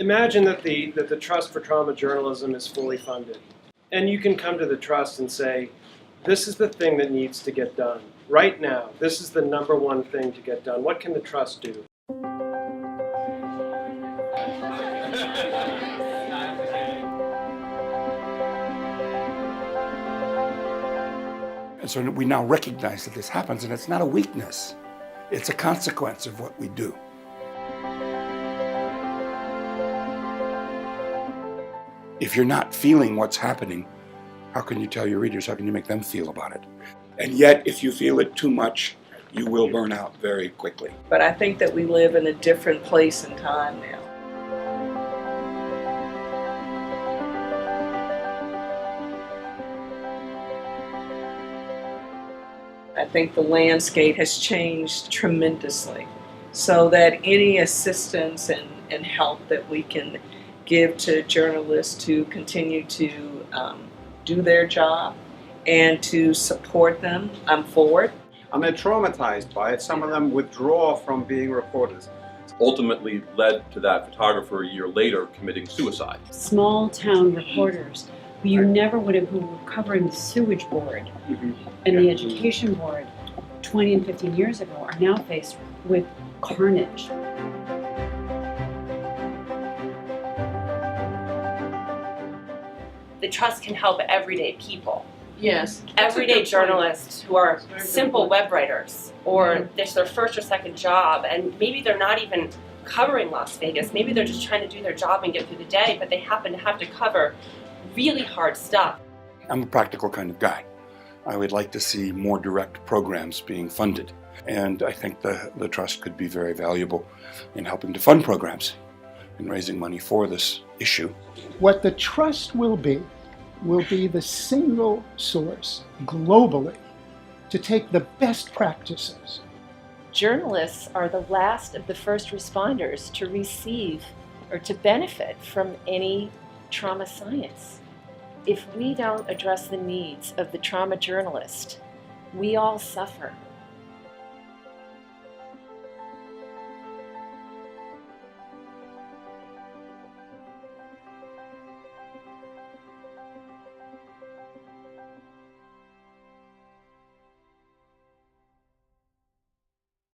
Imagine that the Trust for Trauma Journalism is fully funded. And you can come to the Trust and say, this is the thing that needs to get done. Right now, this is the number one thing to get done. What can the Trust do? And so we now recognize that this happens, and it's not a weakness. It's a consequence of what we do. If you're not feeling what's happening, how can you tell your readers? How can you make them feel about it? And yet, if you feel it too much, you will burn out very quickly. But I think that we live in a different place and time now. I think the landscape has changed tremendously, so that any assistance and help that we can give to journalists to continue to do their job and to support them, I'm for it. And they're traumatized by it. Some of them withdraw from being reporters. Ultimately led to that photographer a year later committing suicide. Small town reporters who you never would have, who were covering the sewage board and the education board 20 and 15 years ago, are now faced with carnage. The Trust can help everyday people. Yes. Everyday journalists who are simple web writers, or it's their first or second job, and maybe they're not even covering Las Vegas. Maybe they're just trying to do their job and get through the day, but they happen to have to cover really hard stuff. I'm a practical kind of guy. I would like to see more direct programs being funded. And I think the Trust could be very valuable in helping to fund programs and raising money for this issue. What the Trust will be the single source globally to take the best practices. Journalists are the last of the first responders to receive or to benefit from any trauma science. If we don't address the needs of the trauma journalist, we all suffer.